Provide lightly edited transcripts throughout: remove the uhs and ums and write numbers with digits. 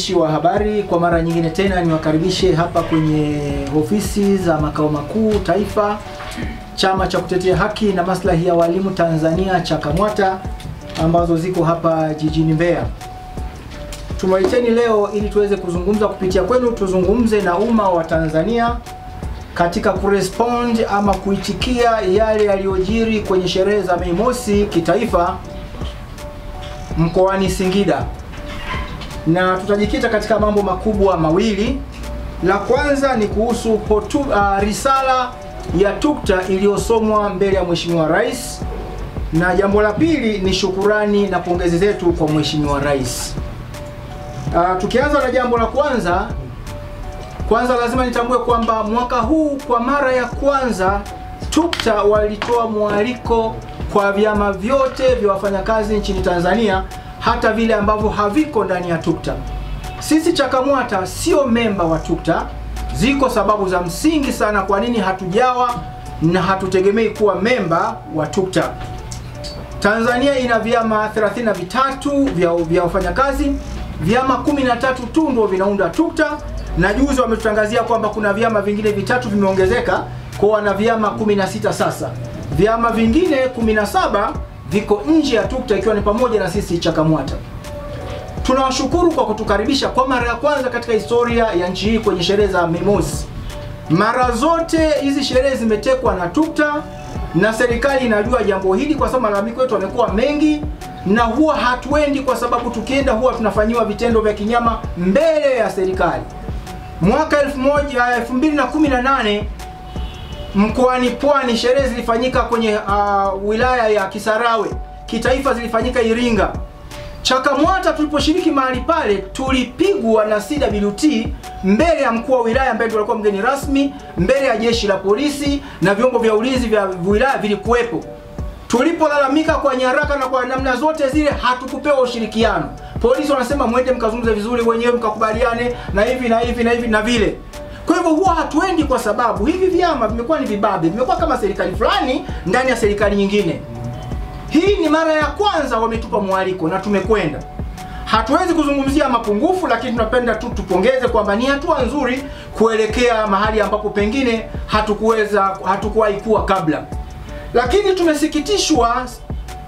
waandishi wa habari, kwa mara nyingine tena niwakaribishe hapa kwenye ofisi za makao makuu taifa chama cha kutetea haki na maslahi ya walimu Tanzania CHAKAMWATA ambazo ziko hapa jijini Mbeya. Tumewaiteni leo ili tuweze kuzungumza kupitia kwenu, tuzungumze na umma wa Tanzania katika kurespond ama kuitikia yale yaliyojiri kwenye sherehe za Mei Mosi kitaifa mkoani Singida. Na tutajikita katika mambo makubwa mawili. La kwanza ni kuhusu risala ya TUCTA iliyosomwa mbele ya Mheshimiwa Rais, na jambo la pili ni shukurani na pongezi zetu kwa Mheshimiwa Rais. Tukianza na jambo la kwanza lazima nitambue kwamba mwaka huu kwa mara ya kwanza TUCTA walitoa mwaliko kwa vyama vyote vya wafanyakazi nchini Tanzania, hata vile ambavyo haviko ndani ya TUCTA. Sisi CHAKAMWATA sio memba wa TUCTA. Ziko sababu za msingi sana kwa nini hatujawa na hatutegemei kuwa memba wa TUCTA. Tanzania ina vyama 33 vya wafanyakazi, vyama 13 tu ndio vinaunda TUCTA, na juzi wametutangazia kwamba kuna vyama vingine vitatu vimeongezeka kwa wana vyama 16 sasa. Vyama vingine 17 viko nje ya TUCTA, ikiwa ni pamoja na sisi CHAKAMWATA. Tunawashukuru kwa kutukaribisha kwa mara ya kwanza katika historia ya nchi hii kwenye sherehe za Mei Mosi. Mara zote hizi sherehe zimetekwa na TUCTA, na serikali inajua jambo hili kwa sababu malalamiko yetu yamekuwa mengi, na huwa hatuendi kwa sababu tukienda huwa tunafanyiwa vitendo vya kinyama mbele ya serikali. Mwaka 2018 mkoani Pwani sherehe zilifanyika kwenye wilaya ya Kisarawe, kitaifa zilifanyika Iringa. CHAKAMWATA tuliposhiriki mahali pale tulipigwa na CWT mbele ya mkuu wa wilaya ambaye alikuwa mgeni rasmi, mbele ya jeshi la polisi na vyombo vya ulinzi vya wilaya vilikuwepo. Tulipolalamika kwa nyaraka na kwa namna zote zile, hatukupewa ushirikiano. Polisi wanasema mwende mkazungumze vizuri wenyewe mkakubaliane na hivi na hivi na hivi na vile. Kwa hivyo huwa hatuendi kwa sababu hivi vyama vimekuwa ni vibabe, vimekuwa kama serikali fulani ndani ya serikali nyingine. Hii ni mara ya kwanza wametupa mwaliko na tumekwenda. Hatuwezi kuzungumzia mapungufu, lakini tunapenda tu tupongeze kwamba ni hatua nzuri kuelekea mahali ambapo pengine hatukuwahi kuwa kabla. Lakini tumesikitishwa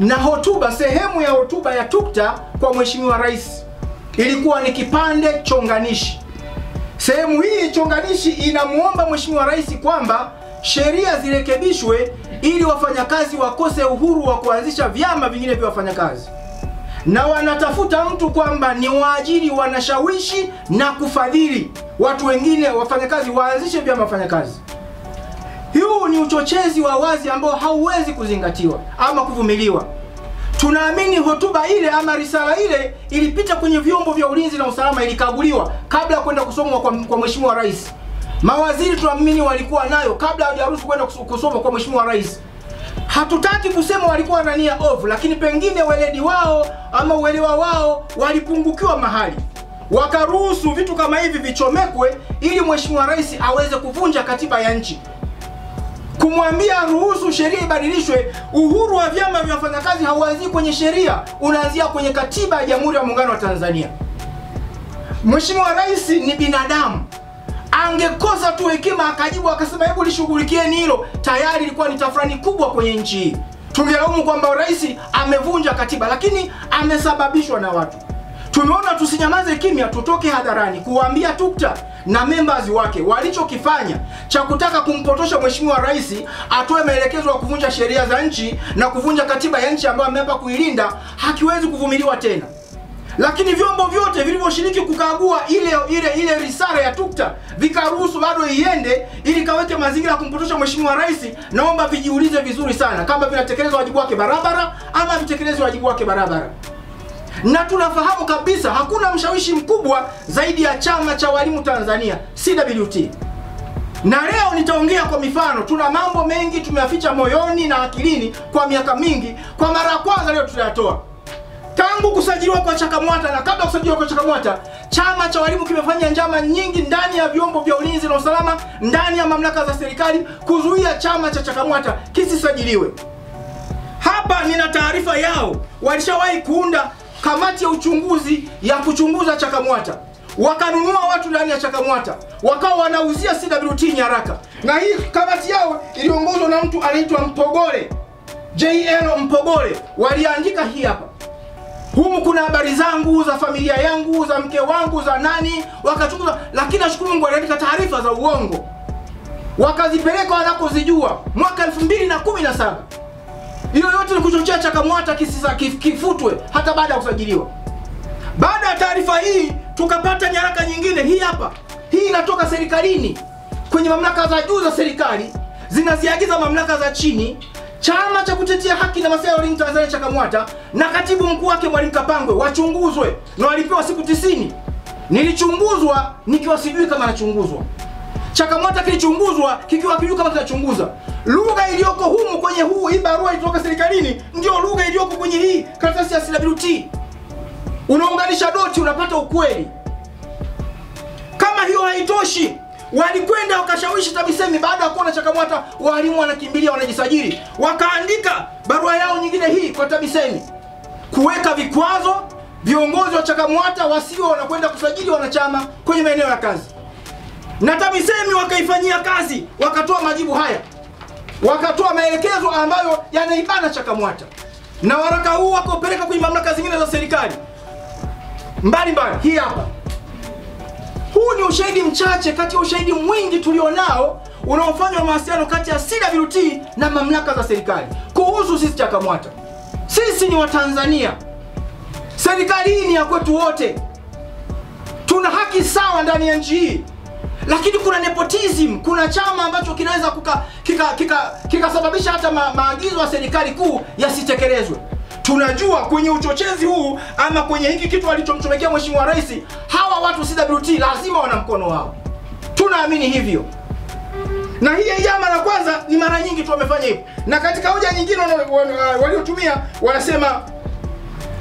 na hotuba, sehemu ya hotuba ya TUCTA kwa Mheshimiwa Rais. Ilikuwa ni kipande chonganishi. Sehemu hii chonganishi inamuomba Mheshimiwa Rais kwamba sheria zirekebishwe ili wafanyakazi wakose uhuru wa kuanzisha vyama vingine vya wafanyakazi. Na wanatafuta mtu kwamba ni waajiri wanashawishi na kufadhili watu wengine wafanyakazi waanzishe vyama wafanyakazi. Huu ni uchochezi wa wazi ambao hauwezi kuzingatiwa ama kuvumiliwa. Tunaamini hotuba ile ama risala ile ilipita kwenye vyombo vya ulinzi na usalama, ilikaguliwa kabla ya kwenda kusomwa kwa Mheshimiwa Rais. Mawaziri tunaamini walikuwa nayo kabla hawajaruhusu kwenda kusoma kwa Mheshimiwa Rais. Hatutaki kusema walikuwa na nia ovu, lakini pengine weledi wao ama uelewa wao walipungukiwa mahali, wakaruhusu vitu kama hivi vichomekwe ili Mheshimiwa Rais aweze kuvunja katiba ya nchi. Kumwambia ruhusu sheria ibadilishwe. Uhuru wa vyama vya wafanyakazi hauanzi kwenye sheria, unaanzia kwenye katiba ya Jamhuri ya Muungano wa Tanzania. Mheshimiwa Rais ni binadamu. Angekosa tu hekima akajibu akasema hebu lishughulikieni hilo, tayari ilikuwa ni tafrani kubwa kwenye nchi hii. Tungelaumu kwamba rais amevunja katiba, lakini amesababishwa na watu. Tumeona tusinyamaze kimya, tutoke hadharani kuwaambia TUCTA na members wake walichokifanya cha kutaka kumpotosha Mheshimiwa Rais atoe maelekezo ya kuvunja sheria za nchi na kuvunja katiba ya nchi ambayo ameapa kuilinda, hakiwezi kuvumiliwa tena. Lakini vyombo vyote vilivyoshiriki kukagua ile risala ya TUCTA vikaruhusu bado iende ili kaweke mazingira ya kumpotosha Mheshimiwa Rais. Naomba vijiulize vizuri sana kama vinatekeleza wajibu wake barabara ama vitekeleze wajibu wake barabara. Na tunafahamu kabisa hakuna mshawishi mkubwa zaidi ya chama cha walimu Tanzania CWT. Na leo nitaongea kwa mifano. Tuna mambo mengi tumeyaficha moyoni na akilini kwa miaka mingi, kwa mara ya kwanza leo tutayatoa. Tangu kusajiliwa kwa CHAKAMWATA na kabla kusajiliwa kwa CHAKAMWATA, chama cha walimu kimefanya njama nyingi ndani ya vyombo vya ulinzi na usalama, ndani ya mamlaka za serikali kuzuia chama cha CHAKAMWATA kisisajiliwe. Hapa nina taarifa yao. Walishawahi kuunda kamati ya uchunguzi ya kuchunguza CHAKAMWATA. wakanunua watu ndani ya CHAKAMWATA, wakawa wanauzia CWT nyaraka. Na hii kamati yao iliongozwa na mtu anaitwa Mpogole, JL Mpogole. Waliandika hii hapa. Humu kuna habari zangu, za familia yangu, za mke wangu, za nani, wakachunguza. Lakini nashukuru Mungu waliandika taarifa za uongo, wakazipeleka wanakozijua mwaka 2017. Hiyo yote ni kuchochea CHAKAMWATA kifutwe hata baada ya kusajiliwa. Baada ya taarifa hii tukapata nyaraka nyingine, hii hapa. Hii inatoka serikalini, kwenye mamlaka za juu za serikali zinaziagiza mamlaka za chini. Chama cha kutetea haki na maslahi ya elimu Tanzania CHAKAMWATA na katibu mkuu wake Mwalimu Kapangwe wachunguzwe, na walipewa siku 90. Nilichunguzwa nikiwa sijui kama nachunguzwa. CHAKAMWATA kilichunguzwa kikiwa kijui kama kinachunguza. Lugha iliyoko humu kwenye hii barua ilitoka serikalini ndio lugha iliyoko kwenye hii karatasi ya CWT. Unaunganisha doti unapata ukweli. Kama hiyo haitoshi, walikwenda wakashawishi TAMISEMI. Baada ya kuona CHAKAMWATA walimu wanakimbilia wanajisajili, wakaandika barua yao nyingine hii kwa TAMISEMI kuweka vikwazo viongozi wa CHAKAMWATA wasio wanakwenda kusajili wanachama kwenye maeneo ya kazi. Na TAMISEMI wakaifanyia kazi, wakatoa majibu haya, wakatoa maelekezo ambayo yanaibana CHAKAMWATA, na waraka huu wakopeleka kwenye mamlaka zingine za serikali mbalimbali. Hii hapa. Huu ni ushahidi mchache kati ya ushahidi mwingi tulionao unaofanywa mawasiliano kati ya CWT na mamlaka za serikali kuhusu sisi CHAKAMWATA. Sisi ni Watanzania. Serikali hii ni ya kwetu wote. Tuna haki sawa ndani ya nchi hii. Lakini kuna nepotism, kuna chama ambacho kinaweza kikasababisha hata maagizo ya serikali kuu yasitekelezwe. Tunajua kwenye uchochezi huu ama kwenye hiki kitu alichomchomekea Mheshimiwa Rais, hawa watu CWT lazima wana mkono wao. Tunaamini hivyo. Na hii jama la kwanza ni mara nyingi tu wamefanya hivyo. Na katika hoja nyingine waliotumia wanasema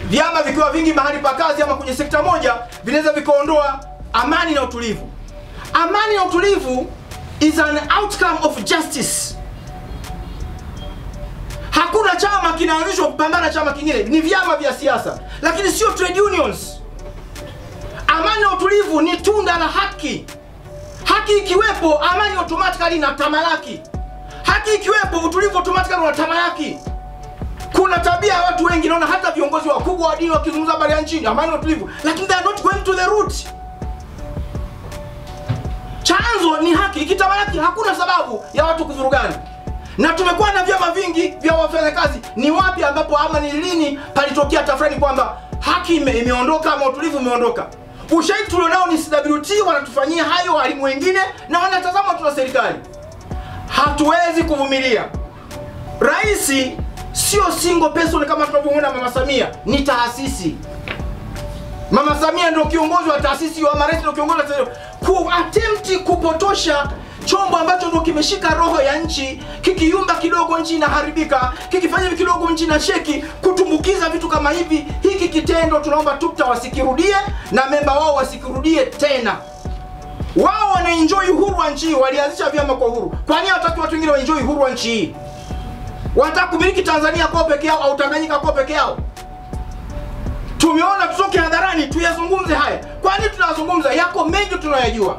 vyama vikiwa vingi mahali pa kazi ama kwenye sekta moja vinaweza vikaondoa amani na utulivu. Amani na utulivu is an outcome of justice. Hakuna chama kinaanzishwa kupambana chama kingine, ni vyama vya siasa, lakini sio trade unions. Amani na utulivu ni tunda la haki. Haki ikiwepo, amani automatically inatamalaki. Haki ikiwepo, utulivu automatically unatamalaki. Kuna tabia ya watu wengi, naona hata viongozi wakubwa wa dini wakizungumza habari ya nchi, amani na utulivu, lakini they are not going to the root. Chanzo ni haki, ikitamalaki hakuna sababu ya watu kuvurugana. Na tumekuwa na vyama vingi vya wafanyakazi. Ni wapi ambapo ama ni lini palitokea tafrani kwamba haki imeondoka ama utulivu umeondoka? Ushahidi tulionao ni CWT wanatufanyia hayo walimu wengine na wanatazama tuna serikali. Hatuwezi kuvumilia. Rais sio single person kama tunavyoona Mama Samia, ni taasisi. Mama Samia ndio kiongozi wa taasisi, wa Rais ndio kiongozi wa attempt kupotosha chombo ambacho ndio kimeshika roho ya nchi. Kikiyumba kidogo nchi inaharibika, kikifanya kidogo nchi na sheki, kutumbukiza vitu kama hivi. Hiki kitendo tunaomba TUCTA wasikirudie na memba wao wasikirudie tena. Wao wanaenjoy uhuru wa nchi, walianzisha vyama kwa uhuru. Kwa nini hawataki watu wengine waenjoy uhuru wa nchi hii? Wataka kumiliki Tanzania kwa peke yao au Tanganyika kwa peke yao? Tumeona tutoke hadharani tuyazungumze haya. Kwa nini tunazungumza? Yako mengi tunayajua.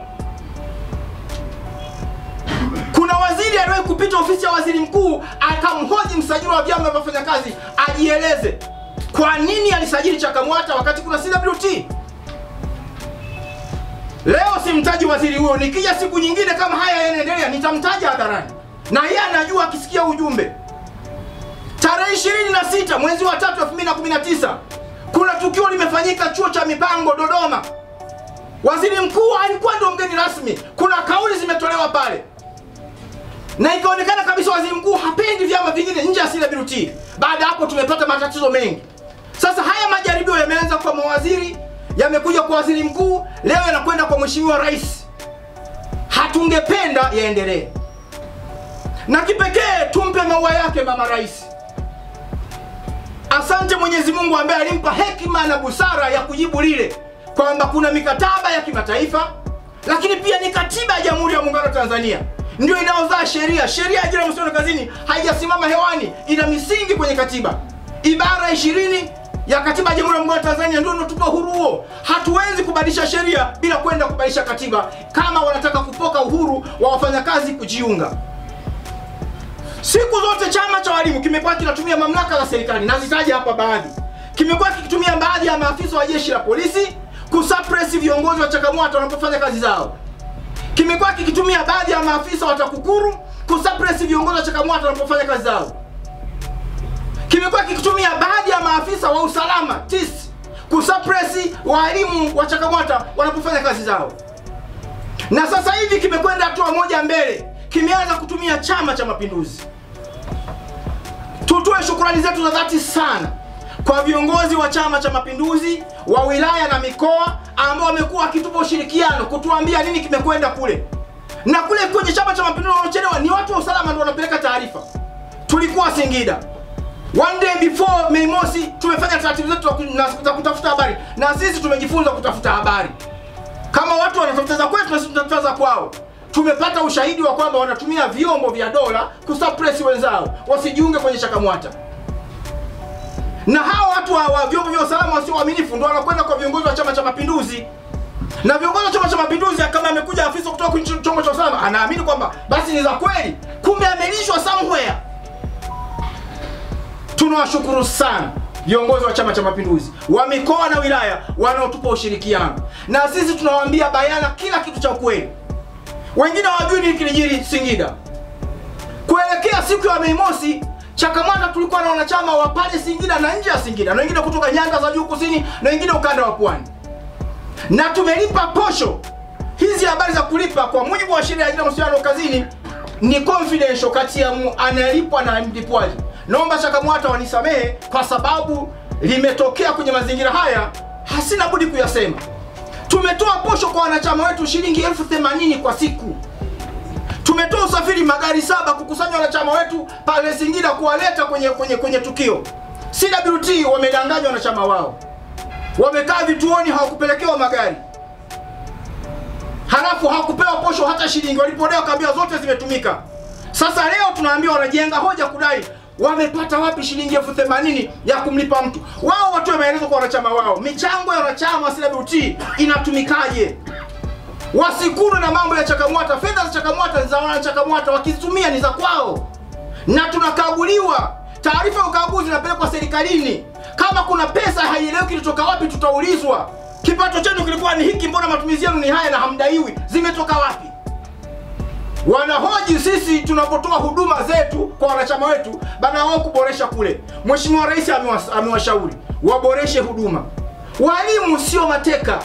Kuna waziri aliwahi kupita ofisi ya waziri mkuu akamhoji msajili wa vyama vya wafanyakazi ajieleze kwa nini alisajili CHAKAMWATA wakati kuna CWT. Leo simtaji waziri huyo, nikija siku nyingine kama haya yanaendelea nitamtaja hadharani. Na yeye anajua akisikia ujumbe. Tarehe 26 mwezi wa 3 2019 kuna tukio limefanyika chuo cha mipango Dodoma. Waziri mkuu alikuwa ndio mgeni rasmi. Kuna kauli zimetolewa pale. Na ikaonekana kabisa waziri mkuu hapendi vyama vingine nje ya CWT. Baada hapo tumepata matatizo mengi. Sasa haya majaribio yameanza kwa mawaziri, yamekuja kwa waziri mkuu, leo yanakwenda kwa Mheshimiwa Rais. Hatungependa yaendelee. Na kipekee tumpe maua yake Mama Rais. Asante Mwenyezi Mungu ambaye alimpa hekima na busara ya kujibu lile kwamba kuna mikataba ya kimataifa, lakini pia ni katiba ya Jamhuri ya Muungano wa Tanzania ndio inaozaa sheria. Sheria ya ajira ya msoni kazini haijasimama hewani, ina misingi kwenye katiba. Ibara 20 ya katiba ya Jamhuri ya Muungano wa Tanzania ndio inatupa uhuru huo. Hatuwezi kubadilisha sheria bila kwenda kubadilisha katiba kama wanataka kupoka uhuru wa wafanyakazi kujiunga. Siku zote chama cha walimu kimekuwa kinatumia mamlaka za serikali, nazitaja hapa baadhi. Kimekuwa kikitumia baadhi ya maafisa wa jeshi la polisi kusuppress viongozi wa CHAKAMWATA wanapofanya kazi zao. Kimekuwa kikitumia baadhi ya maafisa wa TAKUKURU kusuppress viongozi wa CHAKAMWATA wanapofanya kazi zao. Kimekuwa kikitumia baadhi ya maafisa wa usalama TIS kusuppress walimu wa CHAKAMWATA wanapofanya kazi zao. Na sasa hivi kimekwenda hatua moja mbele, kimeanza kutumia Chama cha Mapinduzi. Tutoe shukrani zetu za dhati sana kwa viongozi wa Chama cha Mapinduzi wa wilaya na mikoa ambao wamekuwa wakitupa ushirikiano kutuambia nini kimekwenda kule. Na kule kwenye Chama cha Mapinduzi wanaochelewa ni watu wa usalama ndio wanapeleka taarifa. Tulikuwa Singida. One day before Mei Mosi tumefanya taratibu zetu za kutafuta habari, na sisi tumejifunza kutafuta habari. Kama watu wanatafuta za kwetu na sisi tunatafuta za kwao. Tumepata ushahidi wa kwamba wanatumia vyombo vya dola kusuppress wenzao wasijiunge kwenye CHAKAMWATA. Na hao watu wa vyombo vya usalama wasio waaminifu ndio wanakwenda kwa viongozi wa Chama cha Mapinduzi. Na viongozi wa Chama cha Mapinduzi kama amekuja afisa kutoka kwenye chombo cha usalama anaamini kwamba basi ni za kweli, kumbe amelishwa somewhere. Tunawashukuru sana viongozi wa Chama cha Mapinduzi wa mikoa na wilaya wanaotupa ushirikiano. Na sisi tunawaambia bayana kila kitu cha kweli. Wengine hawajui nini kilijiri Singida. Kuelekea siku ya Mei Mosi, CHAKAMWATA tulikuwa na wanachama wa pale Singida na nje ya Singida, na wengine kutoka nyanda za juu kusini na wengine ukanda wa pwani. Na tumelipa posho. Hizi habari za kulipa kwa mujibu wa sheria ya ajira na mahusiano kazini ni confidential kati ya analipwa na mlipwaji. Naomba CHAKAMWATA wanisamehe kwa sababu limetokea kwenye mazingira haya, hasina budi kuyasema. Tumetoa posho kwa wanachama wetu shilingi 80,000 kwa siku. Tumetoa usafiri magari 7 kukusanya wanachama wetu pale Singida kuwaleta kwenye tukio. CWT wamedanganya wanachama wao. Wamekaa vituoni hawakupelekewa magari. Halafu hawakupewa posho hata shilingi, walipodai kaambia zote zimetumika. Sasa leo tunaambiwa wanajenga hoja kudai wamepata wapi shilingi 80,000 ya kumlipa mtu. Wao watoe maelezo kwa wanachama wao. Michango ya wanachama wa CWT inatumikaje? Wasikuru na mambo ya CHAKAMWATA. Fedha za CHAKAMWATA ni za wanachama, wakizitumia ni za kwao. Na tunakaguliwa. Taarifa ya ukaguzi zinapelekwa serikalini. Kama kuna pesa haieleweki ilitoka wapi tutaulizwa. Kipato chenu kilikuwa ni hiki, mbona matumizi yenu ni haya na hamdaiwi? Zimetoka wapi? Wanahoji sisi tunapotoa huduma zetu kwa wanachama wetu baada wao kuboresha kule. Mheshimiwa Rais amewashauri waboreshe huduma. Walimu sio mateka.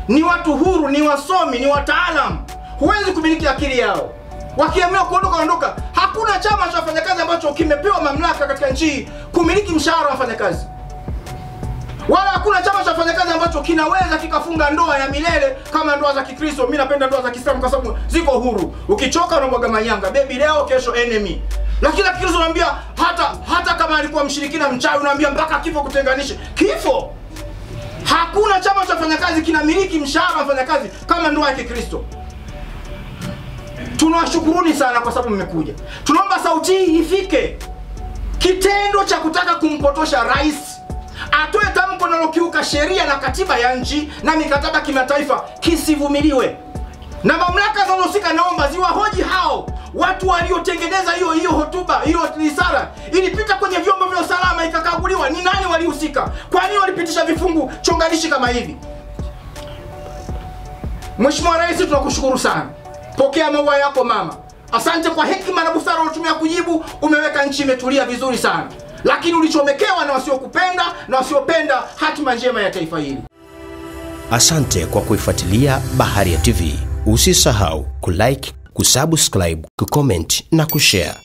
Ni watu huru, ni wasomi, ni wataalamu. Huwezi kumiliki akili yao. Wakiamua kuondoka ondoka. Hakuna chama cha wafanyakazi ambacho kimepewa mamlaka katika nchi kumiliki mshahara wa wafanyakazi. Wala hakuna chama cha wafanyakazi ambacho kinaweza kikafunga ndoa ya milele kama ndoa za Kikristo. Mimi napenda ndoa za Kiislamu kwa sababu ziko huru. Ukichoka unamwaga manyanga, baby leo kesho enemy. Lakini Kikristo unaambia hata kama alikuwa mshirikina mchawi unaambia mpaka kifo kutenganishe. Kifo. Hakuna chama cha wafanyakazi kinamiliki mshahara wa wafanyakazi kama ndoa ya Kikristo. Tunawashukuruni sana kwa sababu mmekuja. Tunaomba sauti hii ifike. Kitendo cha kutaka kumpotosha rais atoe tamko linalokiuka sheria na katiba ya nchi na mikataba kimataifa kisivumiliwe. Na mamlaka zinazohusika naomba ziwahoji hao watu waliotengeneza hiyo hotuba, hiyo risala ilipita kwenye vyombo vya usalama ikakaguliwa, ni nani walihusika? Kwa nini walipitisha vifungu chonganishi kama hivi? Mheshimiwa Rais, tunakushukuru sana. Pokea maua yako mama. Asante kwa hekima na busara ulitumia kujibu, umeweka nchi imetulia vizuri sana. Lakini ulichomekewa na wasiokupenda na wasiopenda hatima njema ya taifa hili. Asante kwa kuifuatilia Baharia TV. Usisahau kulike, kusubscribe, kucomment na kushare.